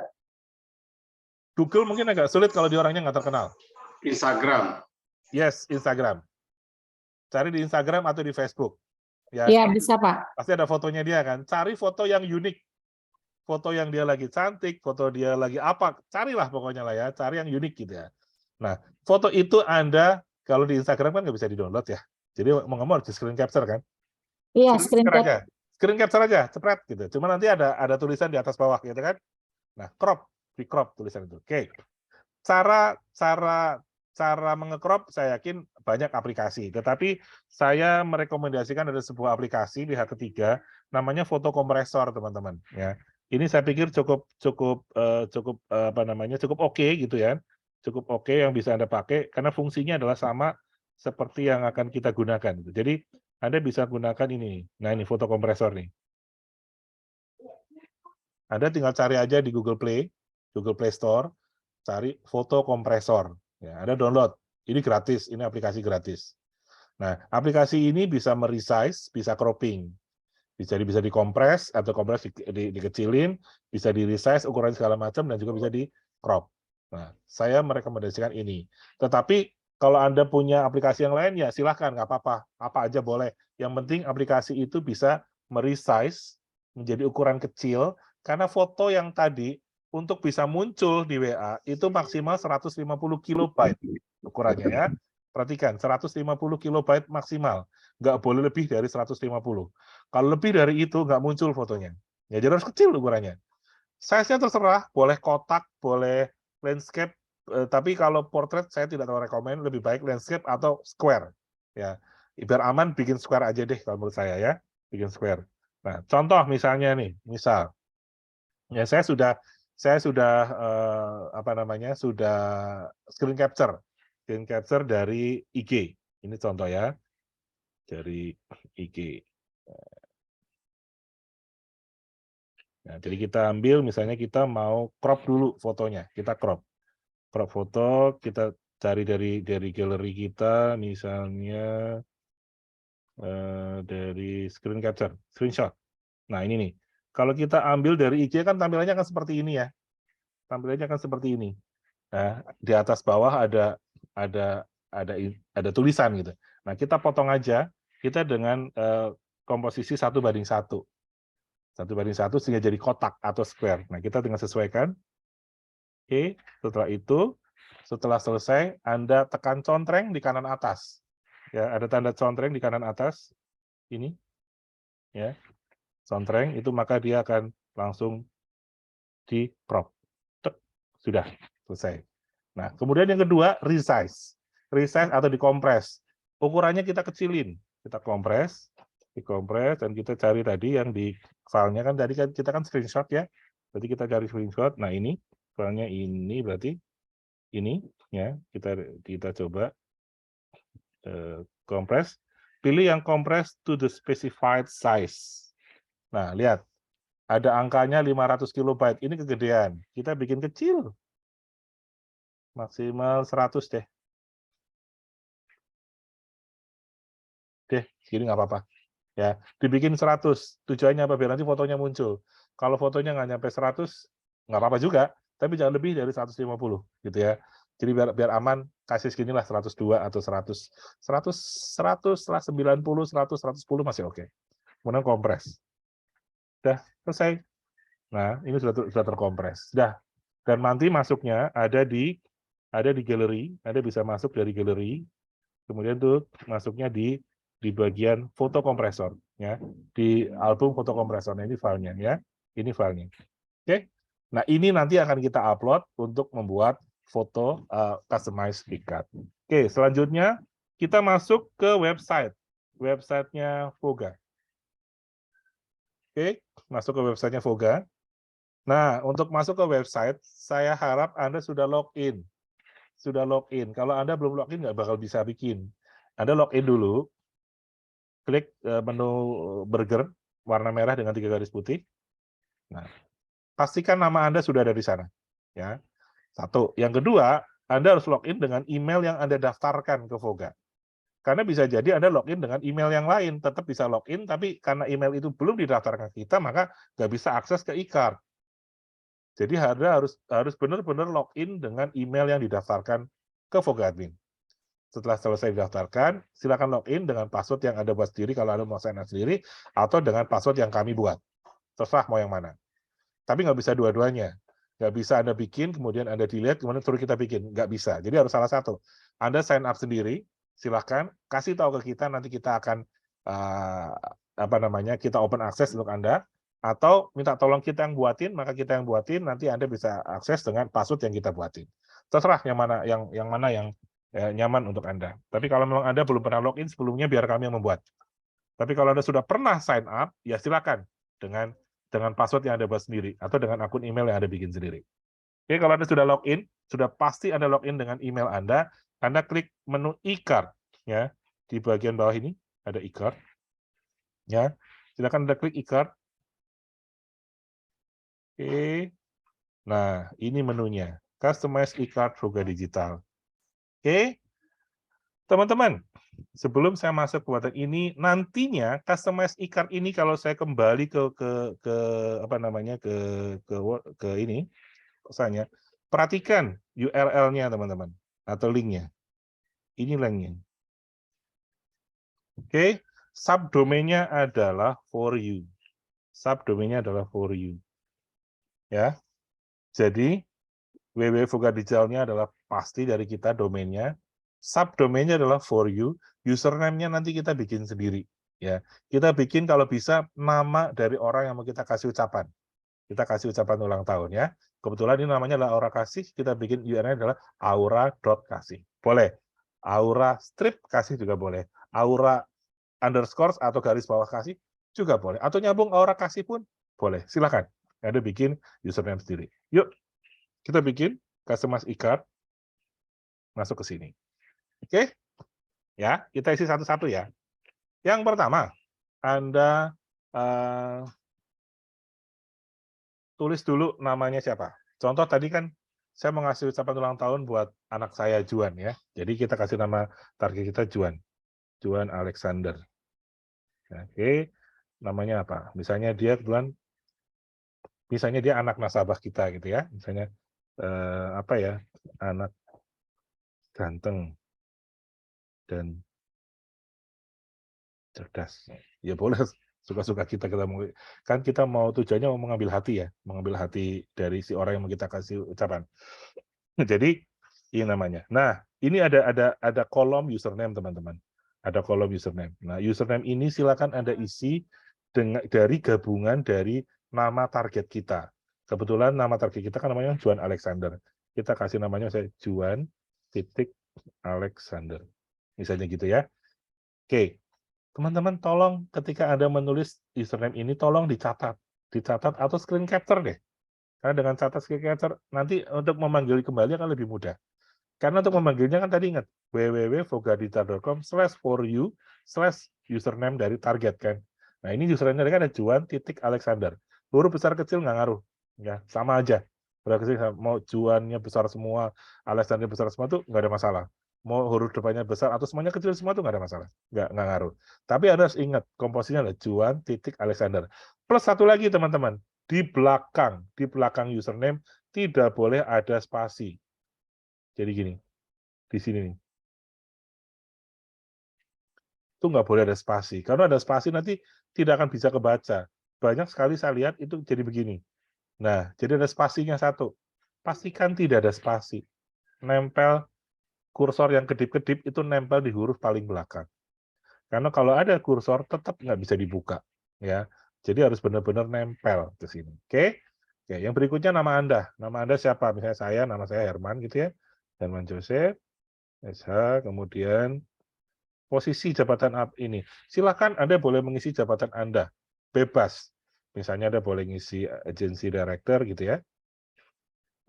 Google mungkin agak sulit kalau di orangnya nggak terkenal. Instagram. Yes, Instagram. Cari di Instagram atau di Facebook. Ya, Iya, bisa Pak. pasti ada fotonya dia kan. Cari foto yang unik. Foto yang dia lagi cantik, foto dia lagi apa, carilah pokoknya lah ya, cari yang unik gitu ya. Nah, foto itu Anda, kalau di Instagram kan nggak bisa di-download ya. Jadi mau nggak mau harus di screen capture kan. Iya, screen cap. aja. Screen capture aja, cepret gitu. Cuma nanti ada tulisan di atas bawah gitu kan. Nah, di crop tulisan itu. Oke. Cara mengecrop saya yakin banyak aplikasi, tetapi saya merekomendasikan ada sebuah aplikasi pihak ketiga namanya foto kompresor, teman-teman ya. Ini saya pikir cukup apa namanya? Cukup oke gitu ya. Cukup oke yang bisa Anda pakai karena fungsinya adalah sama seperti yang akan kita gunakan gitu. Jadi Anda bisa gunakan ini. Nah, ini foto kompresor nih. Anda tinggal cari aja di Google Play Store, cari foto kompresor. Ya, Anda download. Ini gratis, ini aplikasi gratis. Nah, aplikasi ini bisa meresize, bisa cropping. Bisa dikompres atau kompres dikecilin, bisa di-resize ukuran segala macam dan juga bisa di-crop. Nah, saya merekomendasikan ini. Tetapi kalau Anda punya aplikasi yang lain ya silahkan, nggak apa-apa, apa aja boleh. Yang penting aplikasi itu bisa meresize menjadi ukuran kecil karena foto yang tadi untuk bisa muncul di WA itu maksimal 150 kilobyte ukurannya ya. Perhatikan, 150 kilobyte maksimal. Nggak boleh lebih dari 150. Kalau lebih dari itu, nggak muncul fotonya. Ya, jadi harus kecil ukurannya. Size-nya terserah, boleh kotak, boleh landscape, tapi kalau portrait saya tidak terlalu rekomend, lebih baik landscape atau square. Ya, biar aman, bikin square aja deh kalau menurut saya ya, bikin square. Nah, contoh misalnya nih, ya saya sudah apa namanya, sudah screen capture dari IG. Ini contoh ya, dari IG. Nah, jadi kita ambil, misalnya kita mau crop dulu fotonya, kita crop foto, kita cari dari galeri kita, misalnya dari screen capture, screenshot. Nah ini nih, kalau kita ambil dari IG kan tampilannya kan seperti ini ya, tampilannya kan seperti ini. Nah, di atas bawah ada tulisan gitu. Nah, kita potong aja, kita dengan komposisi 1:1. 1:1 sehingga jadi kotak atau square. Nah, kita tinggal sesuaikan. Oke, setelah selesai, Anda tekan contreng di kanan atas. Ya, ada tanda contreng di kanan atas. Ini. Ya. Contreng itu maka dia akan langsung di crop. Sudah selesai. Nah, kemudian yang kedua, resize. Resize atau dikompres. Ukurannya kita kecilin. Kita dikompres, dan kita cari tadi yang di filenya kan tadi kan kita kan screenshot ya. Berarti kita cari screenshot. Nah, ini filenya ini berarti ini ya, kita coba kompres. Pilih yang compress to the specified size. Nah, lihat. Ada angkanya 500 kilobyte. Ini kegedean. Kita bikin kecil. Maksimal 100 deh. Segini nggak apa-apa. Ya, dibikin 100. Tujuannya apa? Biar nanti fotonya muncul. Kalau fotonya nggak nyampe 100, nggak apa-apa juga. Tapi jangan lebih dari 150, gitu ya. Jadi biar aman, kasih seginilah 102 atau 100. 100 lah 90, 100, 110 masih oke. Kemudian kompres. Udah, selesai. Nah, ini sudah terkompres. Sudah. Dan nanti masuknya ada di galeri, Anda bisa masuk dari galeri. Kemudian tuh masuknya di bagian foto kompresor ya, di album foto kompresor. Nah, ini filenya ya. Ini filenya. Oke. Nah, ini nanti akan kita upload untuk membuat foto customized pick-up. Oke, selanjutnya kita masuk ke websitenya Voga. Oke, masuk ke websitenya Voga. Nah, untuk masuk ke website, saya harap Anda sudah login. Sudah login. Kalau Anda belum login, nggak bakal bisa bikin. Anda login dulu, klik menu burger, warna merah dengan 3 garis putih. Nah, pastikan nama Anda sudah ada di sana. Ya. Satu. Yang kedua, Anda harus login dengan email yang Anda daftarkan ke Voga. Karena bisa jadi Anda login dengan email yang lain, tetap bisa login, tapi karena email itu belum didaftarkan kita, maka nggak bisa akses ke e-card. Jadi Anda harus benar-benar login dengan email yang didaftarkan ke Voga Admin. Setelah selesai didaftarkan, silakan login dengan password yang Anda buat sendiri kalau Anda mau sign up sendiri, atau dengan password yang kami buat. Terserah mau yang mana. Tapi nggak bisa dua-duanya. Nggak bisa Anda bikin, kemudian Anda delete, kemudian suruh kita bikin. Nggak bisa. Jadi harus salah satu. Anda sign up sendiri, silakan kasih tahu ke kita, nanti kita akan kita open access untuk Anda, atau minta tolong kita yang buatin, maka kita yang buatin, nanti Anda bisa akses dengan password yang kita buatin. Terserah yang mana yang nyaman untuk Anda. Tapi kalau memang Anda belum pernah login sebelumnya, biar kami yang membuat. Tapi kalau Anda sudah pernah sign up, ya silakan dengan password yang Anda buat sendiri, atau dengan akun email yang Anda bikin sendiri. Oke, kalau Anda sudah login, sudah pasti Anda login dengan email Anda klik menu e-card, ya, di bagian bawah ini ada e-card. Ya, silakan Anda klik e-card. Oke. Nah, ini menunya. Customize e-card Voga Digital. Oke. Teman-teman, sebelum saya masuk ke buatan ini, nantinya customize e-card ini kalau saya kembali ke ini, misalnya, perhatikan URL-nya teman-teman, atau link-nya. Ini link-nya. Oke, subdomainnya adalah for you. Subdomainnya adalah for you. Ya. Jadi www.voga Digitalnya adalah pasti dari kita domainnya. Subdomainnya adalah for you. Username-nya nanti kita bikin sendiri. Ya, kita bikin kalau bisa nama dari orang yang mau kita kasih ucapan. Kita kasih ucapan ulang tahun ya. Kebetulan ini namanya adalah Aura Kasih. Kita bikin URL adalah aura.kasih. Boleh. Aura strip kasih juga boleh. Aura underscore atau garis bawah kasih juga boleh. Atau nyambung Aura Kasih pun boleh. Silakan. Anda bikin username sendiri. Yuk, kita bikin customize e-card. Masuk ke sini. Oke? Ya, kita isi satu-satu ya. Yang pertama, Anda tulis dulu namanya siapa. Contoh tadi kan saya mau ngasih ucapan ulang tahun buat anak saya Juan ya. Jadi kita kasih nama target kita Juan. Juan Alexander. Oke, namanya apa? Misalnya dia anak nasabah kita gitu ya. Misalnya anak ganteng dan cerdas. Ya boleh, suka-suka kita mau, kan kita mau tujuannya mau mengambil hati ya, mengambil hati dari si orang yang mau kita kasih ucapan. Jadi ini namanya. Nah, ini ada kolom username teman-teman. Ada kolom username. Nah, username ini silakan Anda isi dari gabungan dari nama target kita. Kebetulan nama target kita kan namanya Juan Alexander. Kita kasih namanya saya Juan Alexander. Misalnya gitu ya. Oke. Teman-teman tolong ketika Anda menulis username ini tolong dicatat atau screen capture deh. Karena dengan catat screen capture nanti untuk memanggil kembali akan lebih mudah. Karena untuk memanggilnya kan tadi ingat www.vogadita.com/for you/username dari target kan. Nah ini username kan ada Juan.Alexander. Huruf besar kecil nggak ngaruh, ya sama aja. Mau Juannya besar semua, Alexander besar semua tuh nggak ada masalah. Mau huruf depannya besar atau semuanya kecil semua tuh nggak ada masalah, nggak ngaruh. Tapi Anda harus ingat komposisinya adalah Juan.Alexander. Plus satu lagi teman-teman, di belakang username tidak boleh ada spasi. Jadi gini, di sini nih. Itu nggak boleh ada spasi. Karena ada spasi nanti tidak akan bisa kebaca. Banyak sekali saya lihat itu jadi begini. Nah, jadi ada spasinya satu. Pastikan tidak ada spasi. Nempel kursor yang kedip-kedip itu nempel di huruf paling belakang. Karena kalau ada kursor tetap nggak bisa dibuka. Ya, jadi harus benar-benar nempel ke sini. Oke? Oke, yang berikutnya nama Anda. Nama Anda siapa? Misalnya nama saya Herman gitu ya. Herman Joseph, SH, kemudian posisi jabatan ini. Silakan Anda boleh mengisi jabatan Anda. Bebas. Misalnya Anda boleh ngisi agency director gitu ya.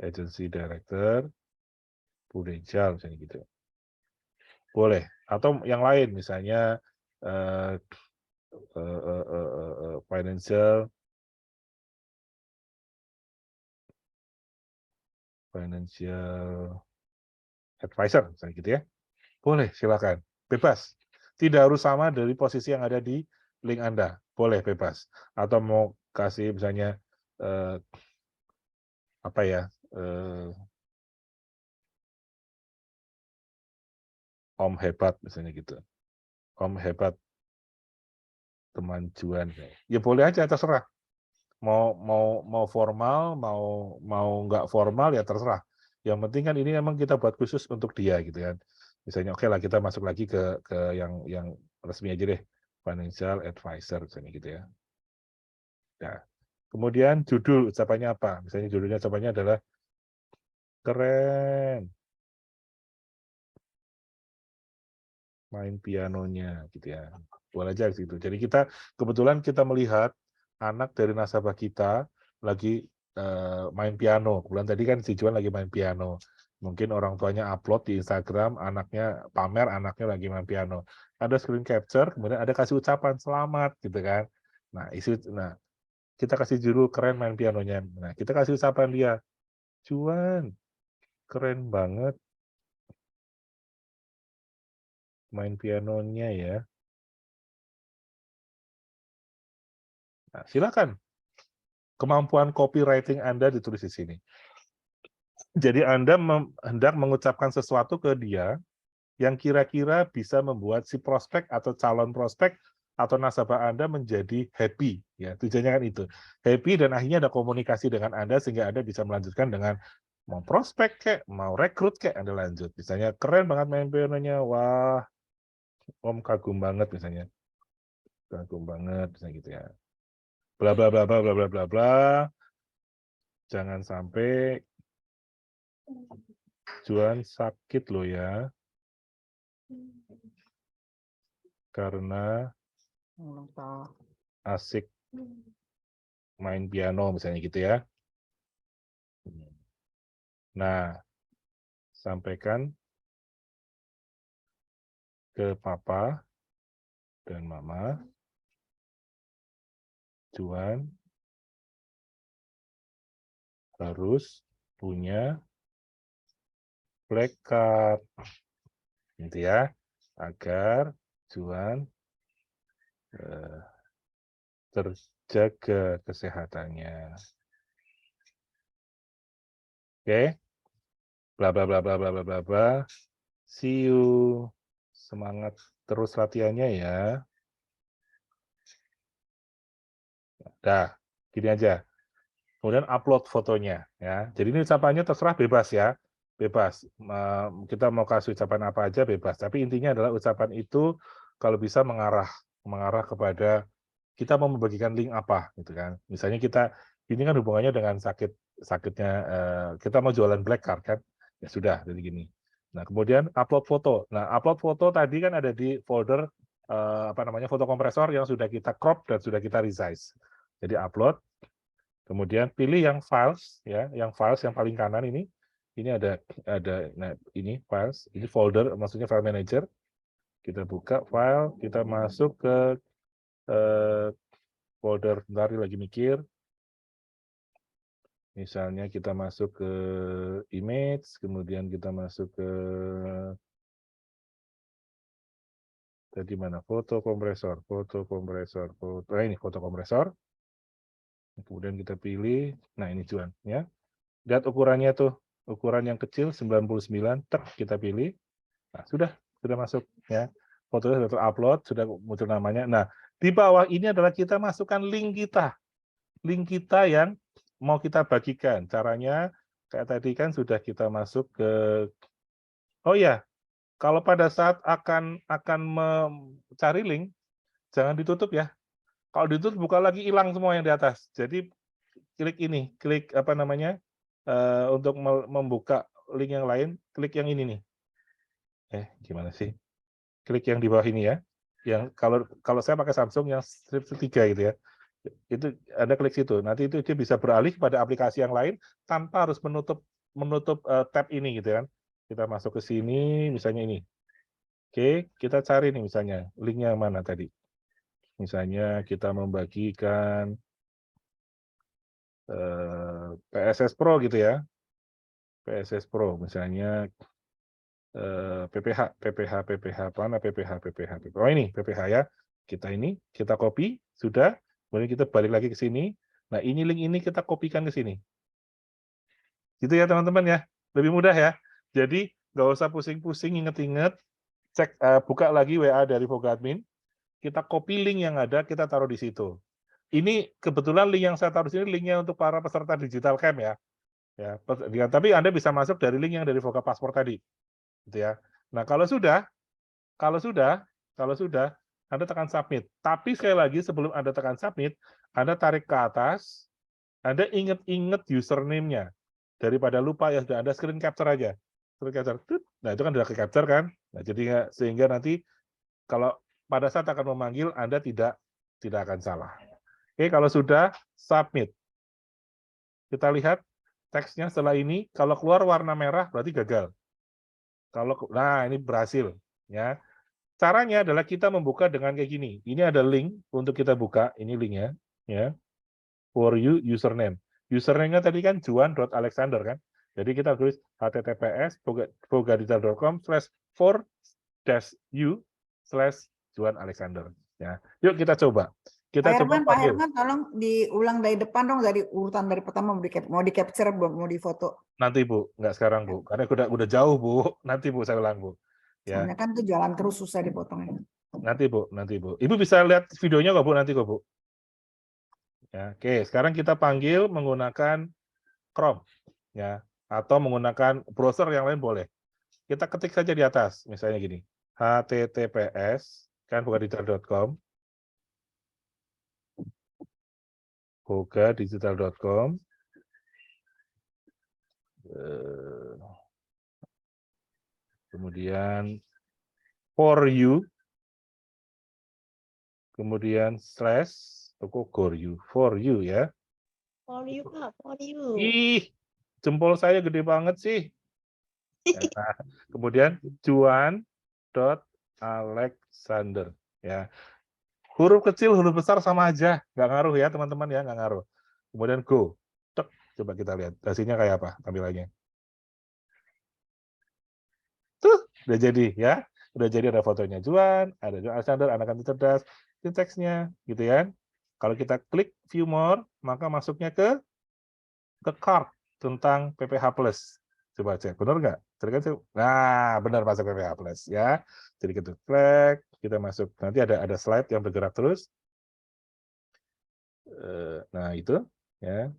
Agency director, Prudential misalnya gitu. Boleh. Atau yang lain misalnya financial advisor misalnya gitu ya. Boleh, silakan. Bebas. Tidak harus sama dari posisi yang ada di link Anda. Boleh, bebas. Atau mau kasih misalnya apa ya? Om hebat misalnya gitu. Om hebat teman Juan. Ya boleh aja terserah. Mau formal, mau nggak formal ya terserah. Yang penting kan ini memang kita buat khusus untuk dia gitu kan. Misalnya oke lah kita masuk lagi ke yang resmi aja deh. Financial advisor misalnya gitu ya. Nah, kemudian judul ucapannya apa? Misalnya judulnya ucapannya adalah keren. Main pianonya gitu ya. Boleh aja gitu. Jadi kebetulan kita melihat anak dari nasabah kita lagi main piano. Kebetulan tadi kan si Juan lagi main piano. Mungkin orang tuanya upload di Instagram, anaknya pamer, anaknya lagi main piano. Ada screen capture, kemudian ada kasih ucapan selamat gitu kan. Nah, kita kasih judul keren main pianonya. Nah, kita kasih ucapan dia. Juan, keren banget main pianonya ya. Nah, silakan. Kemampuan copywriting Anda ditulis di sini. Jadi Anda hendak mengucapkan sesuatu ke dia yang kira-kira bisa membuat si prospek atau calon prospek atau nasabah Anda menjadi happy. Ya, tujuannya kan itu. Happy dan akhirnya ada komunikasi dengan Anda sehingga Anda bisa melanjutkan dengan mau prospek kayak, mau rekrut kayak Anda lanjut. Misalnya keren banget main pianonya, wah, Om kagum banget misalnya. Kagum banget misalnya gitu ya. Bla bla bla bla bla bla bla bla. Jangan sampai Juan sakit loh ya. Karena asik main piano misalnya gitu ya. Nah, sampaikan ke papa dan mama, Juan harus punya black card, gitu ya, agar Juan terjaga kesehatannya. Oke, bla bla bla bla bla bla bla bla. See you. Semangat terus latihannya ya. Dah, gini aja. Kemudian upload fotonya ya. Jadi ini ucapannya terserah bebas ya. Bebas. Kita mau kasih ucapan apa aja bebas, tapi intinya adalah ucapan itu kalau bisa mengarah kepada kita mau membagikan link apa gitu kan. Misalnya ini kan hubungannya dengan sakitnya kita mau jualan black card kan. Ya sudah jadi gini. Nah, kemudian upload foto. Nah, upload foto tadi kan ada di folder foto kompresor yang sudah kita crop dan sudah kita resize. Jadi upload. Kemudian pilih yang files ya, yang paling kanan ini. Ini nah ini files, ini folder, maksudnya file manager. Kita buka file, kita masuk ke folder, bentar lagi mikir. Misalnya kita masuk ke image, kemudian kita masuk ke tadi mana foto kompresor, nah ini foto kompresor. Kemudian kita pilih, nah ini Juan ya. Lihat ukurannya tuh, ukuran yang kecil 99, tek kita pilih. Nah, sudah masuk ya. Fotonya sudah terupload, sudah muncul namanya. Nah, di bawah ini adalah kita masukkan link kita. Link kita yang mau kita bagikan. Caranya kayak tadi kan sudah kita masuk ke, oh ya, kalau pada saat akan mencari link, jangan ditutup ya. Kalau ditutup buka lagi, hilang semua yang di atas. Jadi klik apa namanya, untuk membuka link yang lain, klik yang ini nih. Gimana sih? Klik yang di bawah ini ya. Yang kalau saya pakai Samsung yang strip 3 gitu ya. Itu Anda klik situ. Nanti itu dia bisa beralih pada aplikasi yang lain tanpa harus menutup tab ini gitu kan. Kita masuk ke sini, misalnya ini. Oke, kita cari nih misalnya linknya mana tadi. Misalnya kita membagikan PSS Pro gitu ya. PSS Pro misalnya PPH mana PPH. Oh ini PPH ya. Kita copy sudah, kemudian kita balik lagi ke sini. Nah, ini link ini kita kopikan ke sini. Gitu ya teman-teman ya. Lebih mudah ya. Jadi nggak usah pusing-pusing inget-inget, buka lagi WA dari Voga Admin. Kita copy link yang ada, kita taruh di situ. Ini kebetulan link yang saya taruh di sini linknya untuk para peserta digital camp ya. Tapi Anda bisa masuk dari link yang dari Voga Paspor tadi. Gitu ya. Nah, kalau sudah Anda tekan submit. Tapi sekali lagi sebelum Anda tekan submit, Anda tarik ke atas, Anda ingat username-nya. Daripada lupa ya sudah Anda screen capture aja. Screen capture. Nah, itu kan sudah ke capture kan. Nah, jadi sehingga nanti kalau pada saat akan memanggil Anda tidak akan salah. Oke, kalau sudah submit. Kita lihat teksnya setelah ini kalau keluar warna merah berarti gagal. Nah, ini berhasil ya. Caranya adalah kita membuka dengan kayak gini. Ini ada link untuk kita buka, ini linknya ya. For you username. Username-nya tadi kan juan.alexander kan. Jadi kita tulis https://for-u/juan-alexander ya. Yuk kita coba. Kita Pak coba Herman, panggil. tolong diulang dari depan dong, dari urutan dari pertama mau di capture, mau di foto. Nanti Bu, nggak sekarang Bu, karena udah jauh Bu. Nanti Bu saya ulang Bu. Ya. Soalnya kan tuh jalan terus susah dipotongnya. Nanti Bu. Ibu bisa lihat videonya kok Bu nanti kok Bu. Ya, oke, sekarang kita panggil menggunakan Chrome ya, atau menggunakan browser yang lain boleh. Kita ketik saja di atas, misalnya gini. https kan vogadigital.com vogadigital.com kemudian for you, kemudian slash for you ya. For you, Pak, for you. Ih, jempol saya gede banget sih. Nah, kemudian juan.alexander ya. Huruf kecil, huruf besar sama aja, nggak ngaruh ya teman-teman ya, nggak ngaruh. Kemudian go, tek, coba kita lihat hasilnya kayak apa tampilannya. Tuh, udah jadi ya, udah jadi ada fotonya Juan, ada Juan Alexander, anak anti cerdas, ini teksnya, gitu ya. Kalau kita klik view more, maka masuknya ke card tentang PPH Plus. Coba cek, benar nggak? Nah, benar masuk PPH Plus ya. Jadi kita klik, kita masuk. Nanti ada slide yang bergerak terus. Nah itu ya.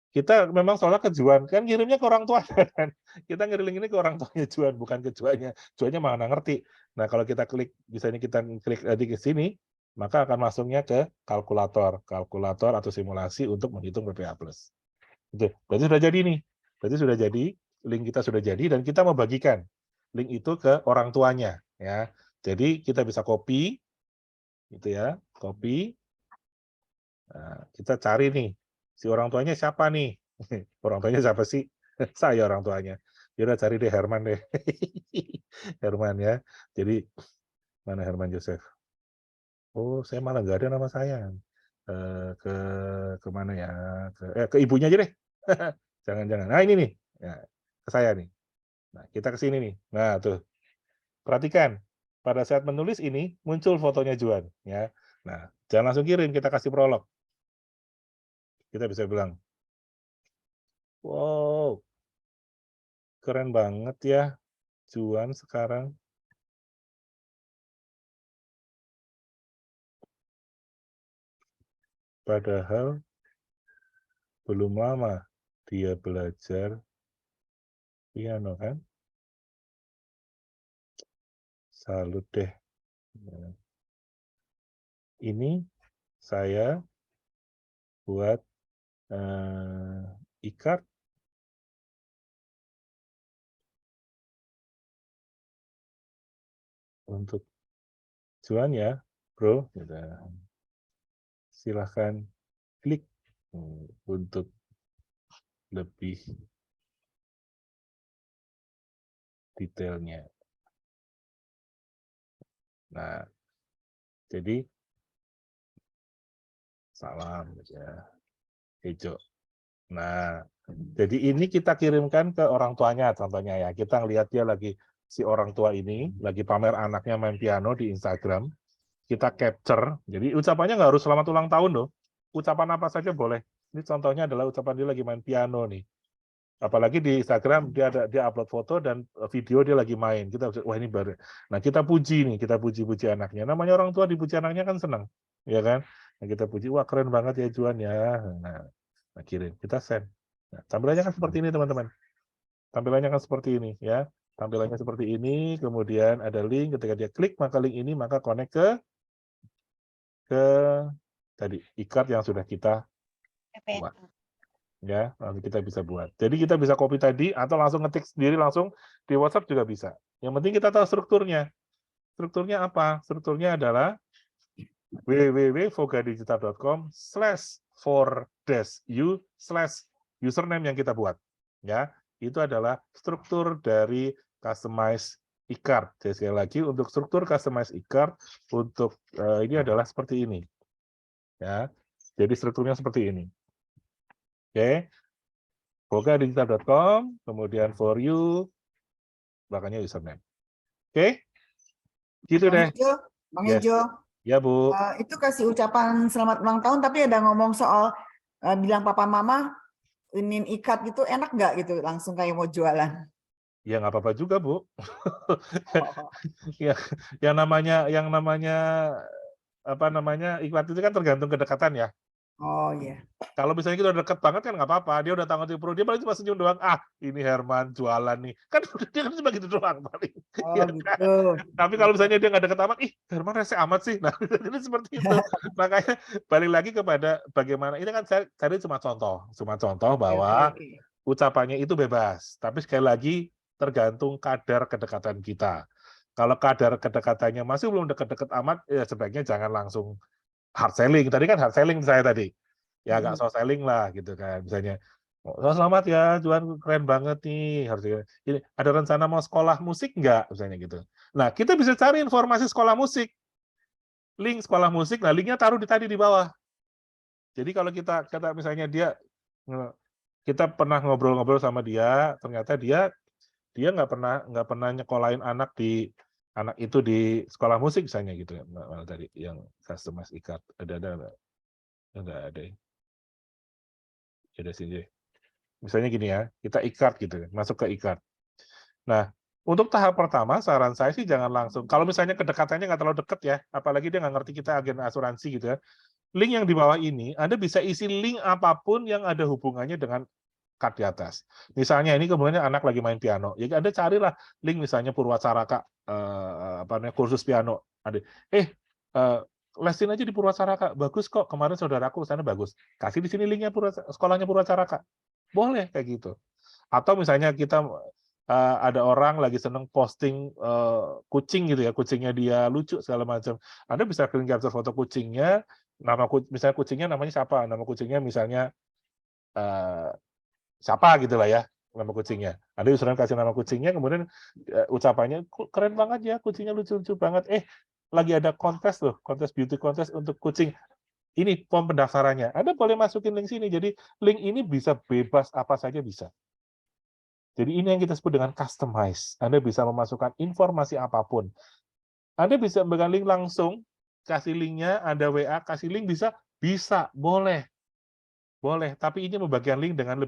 Kita memang soalnya ke Juan, kan ngirimnya ke orang tua kan. Kita ngirim ini ke orang tuanya Juan, bukan ke Juannya. Juannya mana ngerti. Nah kalau kita klik, misalnya kita klik tadi ke sini, maka akan masuknya ke kalkulator atau simulasi untuk menghitung PPH Plus. Itu berarti sudah jadi nih. Berarti sudah jadi, link kita sudah jadi dan kita mau bagikan link itu ke orang tuanya ya. Jadi kita bisa copy gitu ya, copy. Nah, kita cari nih si orang tuanya siapa nih? Orang tuanya siapa sih? Saya orang tuanya. Ya udah cari deh Herman deh. Herman ya. Jadi mana Herman Joseph? Oh, saya malah nggak ada nama saya. Ke mana ya? Ke ibunya aja deh. Jangan-jangan. Nah ini nih. Ya, ke saya nih. Nah, kita ke sini nih. Nah, tuh. Perhatikan. Pada saat menulis ini muncul fotonya Juan, ya. Nah, jangan langsung kirim, kita kasih prolog. Kita bisa bilang, "Wow, keren banget ya Juan sekarang." Padahal belum lama dia belajar piano kan? Salut deh. Nah, ini saya buat ikat untuk Juan ya, bro. Gitu. Silahkan klik untuk lebih detailnya. Nah, jadi salam ya, hijau. Nah, jadi ini kita kirimkan ke orang tuanya contohnya ya. Kita ngelihat dia lagi si orang tua ini lagi pamer anaknya main piano di Instagram. Kita capture. Jadi ucapannya nggak harus selamat ulang tahun loh. Ucapan apa saja boleh. Ini contohnya adalah ucapan dia lagi main piano nih. Apalagi di Instagram dia upload foto dan video dia lagi main. Kita wah ini baru. Nah, kita puji nih, kita puji-puji anaknya. Namanya orang tua dipuji anaknya kan senang, ya kan? Nah, kita puji, wah keren banget ya Juan ya. Nah, kirim, kita send. Nah, tampilannya kan seperti ini teman-teman. Tampilannya kan seperti ini ya. Tampilannya seperti ini, kemudian ada link. Ketika dia klik maka link ini maka connect ke tadi ikat yang sudah kita buat. Ya, nanti kita bisa buat. Jadi kita bisa copy tadi atau langsung ngetik sendiri langsung di WhatsApp juga bisa. Yang penting kita tahu strukturnya. Strukturnya apa? Strukturnya adalah www.voga.digital.com/for-u/username yang kita buat. Ya, itu adalah struktur dari customize e-card. Jadi sekali lagi untuk struktur customize e-card untuk ini adalah seperti ini. Ya. Jadi strukturnya seperti ini. Oke. Voga.digital.com, kemudian for you, bahkannya username. Oke? Gitu deh. Bang Yes. Ijo, Ya, Bu. itu kasih ucapan selamat ulang tahun, tapi ada ngomong soal bilang papa mama ingin ikat gitu, enak nggak gitu langsung kayak mau jualan? Ya nggak apa-apa juga, Bu. Ya, yang namanya apa namanya iklan itu kan tergantung kedekatan ya. Oh iya. Kalau misalnya kita udah deket banget kan nggak apa-apa, dia udah tangan di perut, dia paling cuma senyum doang, ah ini Herman jualan nih, kan dia kan cuma gitu doang paling. Oh Ya gitu. kan? Tapi kalau misalnya dia nggak deket amat, ih Herman rese amat sih, nah ini seperti itu. Makanya balik lagi kepada bagaimana, ini kan saya cari cuma contoh bahwa Oke. ucapannya itu bebas, tapi sekali lagi tergantung kadar kedekatan kita. Kalau kadar kedekatannya masih belum deket-deket amat, ya sebaiknya jangan langsung hard selling. Tadi kan hard selling saya tadi. Ya agak soft selling lah gitu kan. Misalnya, oh, selamat ya Juan, keren banget nih. Harus ini ada rencana mau sekolah musik nggak? Misalnya gitu. Nah, kita bisa cari informasi sekolah musik. Link sekolah musik, nah linknya taruh tadi di bawah. Jadi kalau kita kata misalnya kita pernah ngobrol-ngobrol sama dia, ternyata dia nggak pernah nyekolahin anak itu di sekolah musik misalnya gitu ya. Malah tadi yang customize ikat ada nggak ada ya. Ada sini. Misalnya gini ya, kita ikat gitu, masuk ke ikat. Nah, untuk tahap pertama, saran saya sih jangan langsung. Kalau misalnya kedekatannya nggak terlalu deket ya, apalagi dia nggak ngerti kita agen asuransi gitu ya. Link yang di bawah ini, Anda bisa isi link apapun yang ada hubungannya dengan card di atas. Misalnya ini kemudian anak lagi main piano, ya Anda carilah link misalnya Purwacaraka, kursus piano. Lesin aja di Purwacaraka, bagus kok. Kemarin saudaraku sana bagus. Kasih di sini linknya sekolahnya Purwacaraka. Boleh kayak gitu. Atau misalnya kita ada orang lagi seneng posting kucing gitu ya, kucingnya dia lucu segala macam. Anda bisa screen capture foto kucingnya, misalnya kucingnya namanya siapa? Nama kucingnya misalnya siapa gitu lah ya. nama kucingnya. Anda usulan kasih nama kucingnya, kemudian ucapannya keren banget ya, kucingnya lucu-lucu banget. Lagi ada kontes loh, kontes beauty contest untuk kucing. Ini form pendaftarannya. Anda boleh masukin link sini. Jadi link ini bisa bebas apa saja bisa. Jadi ini yang kita sebut dengan customize. Anda bisa memasukkan informasi apapun. Anda bisa memberikan link langsung, kasih linknya, Anda WA, kasih link bisa, boleh. Boleh, tapi ini membagikan link dengan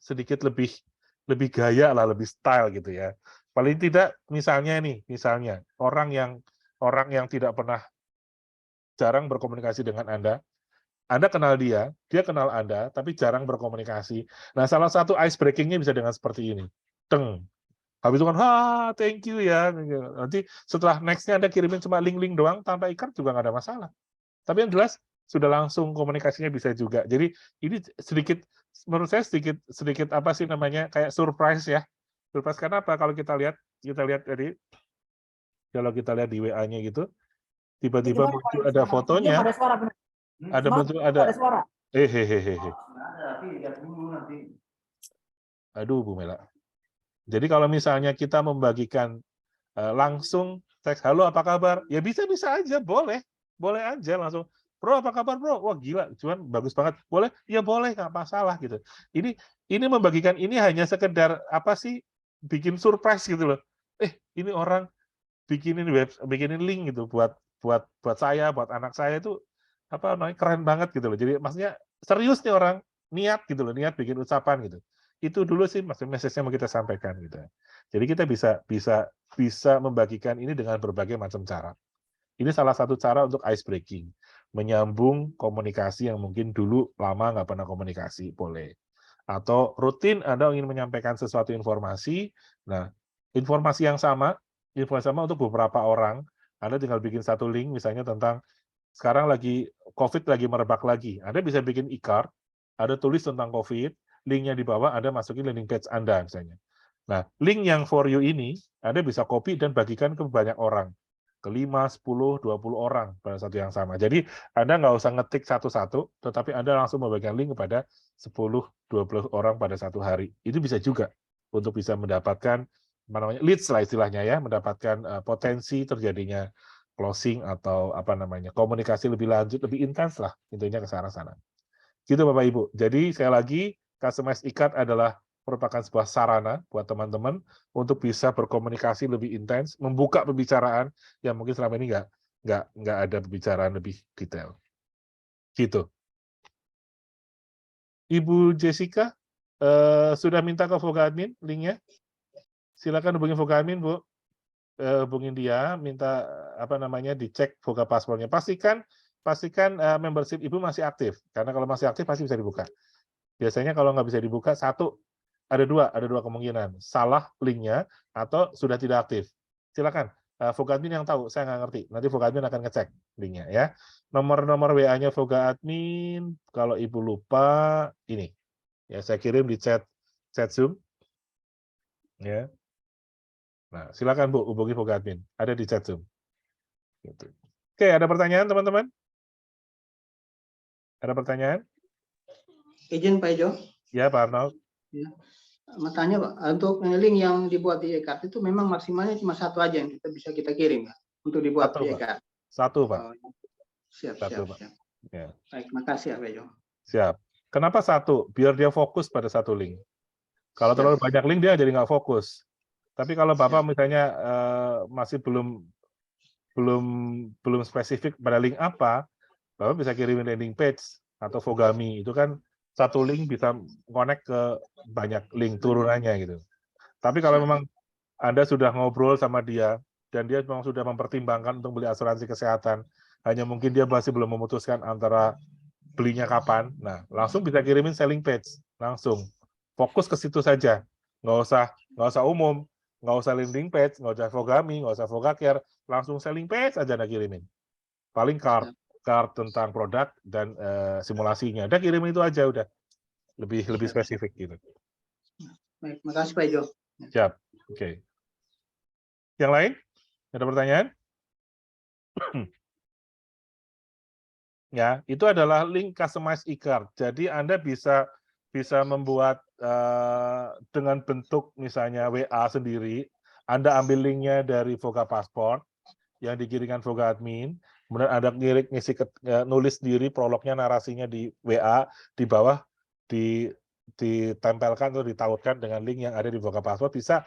sedikit lebih gaya lah, lebih style gitu ya. Paling tidak misalnya orang yang tidak pernah, jarang berkomunikasi dengan Anda kenal dia kenal Anda, tapi jarang berkomunikasi. Nah, salah satu ice breaking-nya bisa dengan seperti ini. Habis itu kan, thank you ya. Nanti setelah next-nya Anda kirimin cuma link-link doang, tanpa ikat juga nggak ada masalah. Tapi yang jelas, sudah langsung komunikasinya bisa juga. Jadi ini menurut saya sedikit apa sih namanya, kayak surprise ya. Surprise karena apa? Kalau kita lihat tadi, kalau kita lihat di WA-nya gitu, tiba-tiba muncul ada fotonya, ada suara. Aduh, Bu Mela. Jadi kalau misalnya kita membagikan langsung teks, halo apa kabar? Ya bisa-bisa aja, boleh aja langsung. Bro, apa kabar bro? Wah gila, cuman bagus banget. Boleh? Ya boleh, nggak masalah gitu. Ini membagikan ini hanya sekedar apa sih? Bikin surprise gitu loh. Ini orang bikinin link gitu buat saya, buat anak saya itu apa namanya, keren banget gitu loh. Jadi maksudnya serius nih orang, niat gitu loh, niat bikin ucapan gitu. Itu dulu sih message-nya mau kita sampaikan gitu. Jadi kita bisa membagikan ini dengan berbagai macam cara. Ini salah satu cara untuk ice breaking, menyambung komunikasi yang mungkin dulu lama nggak pernah komunikasi, boleh. Atau rutin Anda ingin menyampaikan sesuatu informasi, nah informasi yang sama untuk beberapa orang, Anda tinggal bikin satu link misalnya tentang sekarang lagi COVID lagi merebak lagi, Anda bisa bikin e-card, ada tulis tentang COVID, linknya di bawah, Anda masukin landing page Anda misalnya. Nah, link yang for you ini, Anda bisa copy dan bagikan ke banyak orang. Ke 5, 10, 20 orang pada satu yang sama. Jadi, Anda nggak usah ngetik satu-satu, tetapi Anda langsung membagikan link kepada 10, 20 orang pada satu hari. Itu bisa juga untuk bisa mendapatkan leads lah istilahnya ya, mendapatkan potensi terjadinya closing atau apa namanya, komunikasi lebih lanjut, lebih intens lah, intinya ke sana. Gitu Bapak Ibu. Jadi sekali lagi, Customize ikat adalah merupakan sebuah sarana buat teman-teman untuk bisa berkomunikasi lebih intens, membuka pembicaraan yang mungkin selama ini nggak ada pembicaraan lebih detail. Gitu. Ibu Jessica sudah minta ke Voga Admin linknya. Silakan hubungi Voga Admin, Bu. Hubungin dia, minta apa namanya, dicek Voga paspornya. Pastikan membership Ibu masih aktif, karena kalau masih aktif pasti bisa dibuka. Biasanya kalau nggak bisa dibuka, ada dua kemungkinan, salah linknya atau sudah tidak aktif. Silakan, Voga Admin yang tahu, saya nggak ngerti. Nanti Voga Admin akan ngecek linknya ya. Nomor WA-nya Voga Admin, kalau Ibu lupa, ini ya saya kirim di chat Zoom, ya. Nah, silakan Bu, hubungi Voga Admin, ada di chat Zoom. Gitu. Oke, ada pertanyaan teman-teman? Ada pertanyaan? Izin Pak Ejo. Ya, Pak Arnold. Ya. Mau tanya Pak, untuk link yang dibuat di e-card itu memang maksimalnya cuma satu aja yang bisa kita kirim ya, untuk dibuat di e-card. Satu, Pak. Siap. Ya. Baik, makasih ya Pak Ejo. Siap. Kenapa satu? Biar dia fokus pada satu link. Kalau terlalu banyak link dia jadi nggak fokus. Tapi kalau Bapak misalnya masih belum spesifik pada link apa, Bapak bisa kirimin landing page atau Vogami. Itu kan satu link bisa connect ke banyak link turunannya gitu. Tapi kalau memang Anda sudah ngobrol sama dia dan dia memang sudah mempertimbangkan untuk beli asuransi kesehatan, hanya mungkin dia masih belum memutuskan antara belinya kapan, nah langsung bisa kirimin selling page langsung. Fokus ke situ saja, nggak usah umum, nggak usah landing page, nggak usah Vogami, nggak usah Vogacare, langsung selling page aja Anda kirimin. Paling card tentang produk dan simulasinya. Udah kirimin itu aja udah. Lebih spesifik gitu. Baik, makasih Pak Ejo. Siap. Oke. Yang lain? Ada pertanyaan? Ya, itu adalah link customize e-card. Jadi Anda bisa bisa membuat dengan bentuk misalnya WA sendiri. Anda ambil linknya dari Voga Passport yang dikirimkan Voga admin, kemudian Anda nulis sendiri prolognya, narasinya di WA, di bawah ditempelkan atau ditautkan dengan link yang ada di Voga Passport. Bisa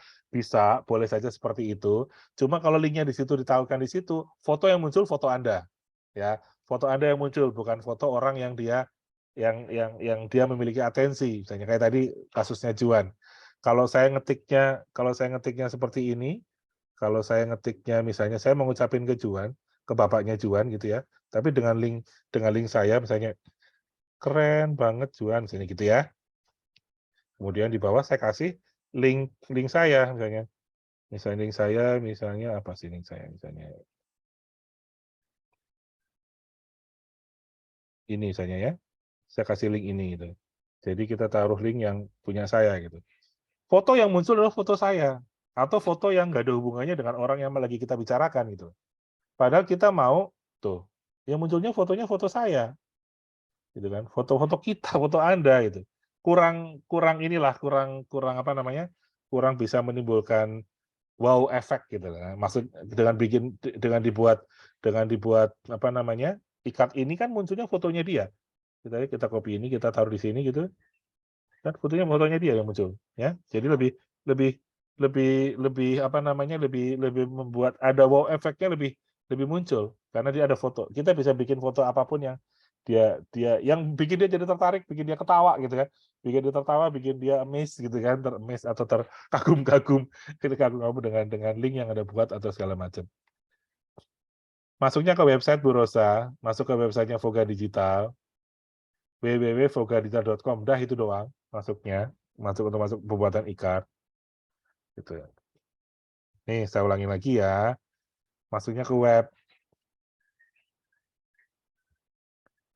boleh saja seperti itu. Cuma kalau linknya di situ ditautkan di situ, foto yang muncul foto Anda, ya, foto Anda yang muncul, bukan foto orang yang dia memiliki atensi. Misalnya kayak tadi kasusnya Juan. Kalau saya ngetiknya seperti ini, kalau saya ngetiknya misalnya saya mau ngucapin ke Juan, ke bapaknya Juan gitu ya, tapi dengan link saya misalnya keren banget Juan misalnya gitu ya. Kemudian di bawah saya kasih link saya misalnya. Misalnya link saya misalnya apa sih link saya misalnya. Ini misalnya ya. Saya kasih link ini gitu. Jadi kita taruh link yang punya saya gitu. Foto yang muncul adalah foto saya atau foto yang nggak ada hubungannya dengan orang yang lagi kita bicarakan gitu. Padahal kita mau tuh, yang munculnya fotonya foto saya, gitu kan? Foto-foto kita, foto Anda gitu. Kurang apa namanya? Kurang bisa menimbulkan wow efek gitu kan. Maksud dengan dibuat apa namanya? Ikat ini kan munculnya fotonya dia. Kita copy ini, kita taruh di sini gitu. Kan fotonya dia yang muncul ya, jadi lebih apa namanya, lebih membuat ada wow efeknya lebih muncul karena dia ada foto. Kita bisa bikin foto apapun yang dia yang bikin dia jadi tertarik, bikin dia ketawa gitu kan, bikin dia tertawa, bikin dia amazed gitu kan, amazed atau terkagum-kagum dengan link yang ada buat atau segala macam. Masuknya ke website Bu Rosa, masuk ke websitenya Voga Digital, www.vogadigital.com, dah itu doang masuknya, untuk masuk pembuatan e-card gitu ya. Nih saya ulangi lagi ya, masuknya ke web,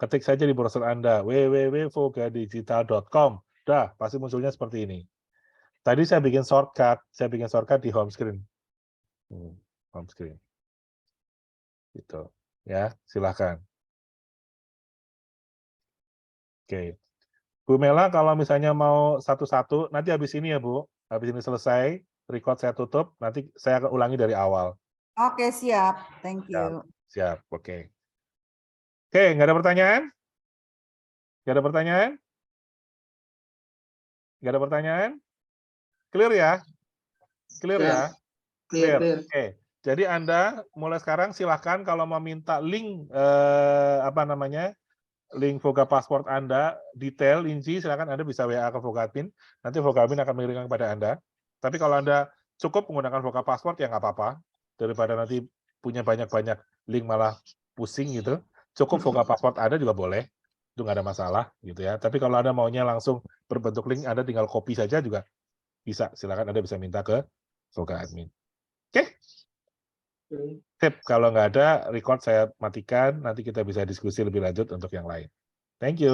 ketik saja di browser Anda www.vogadigital.com, dah pasti munculnya seperti ini. Tadi saya bikin shortcut di home screen, home screen gitu ya, silakan. Oke, Bu Mela kalau misalnya mau satu-satu, nanti habis ini ya Bu, habis ini selesai, record saya tutup, nanti saya akan ulangi dari awal. Oke, siap. Thank you. Siap, oke. Oke, nggak ada pertanyaan? Nggak ada pertanyaan? Nggak ada pertanyaan? Clear ya? Clear ya? Clear. Oke, jadi Anda mulai sekarang silahkan kalau mau minta link, apa namanya, link Voga Passport Anda, detail, rinci, silakan Anda bisa WA ke Voga Admin, nanti Voga Admin akan mengirimkan kepada Anda. Tapi kalau Anda cukup menggunakan Voga Passport, ya nggak apa-apa, daripada nanti punya banyak-banyak link malah pusing gitu, cukup Voga Passport Anda juga boleh, itu nggak ada masalah gitu ya. Tapi kalau Anda maunya langsung berbentuk link, Anda tinggal copy saja juga bisa, silakan Anda bisa minta ke Voga Admin. Oke? Tip, kalau nggak ada, record saya matikan, nanti kita bisa diskusi lebih lanjut untuk yang lain. Thank you.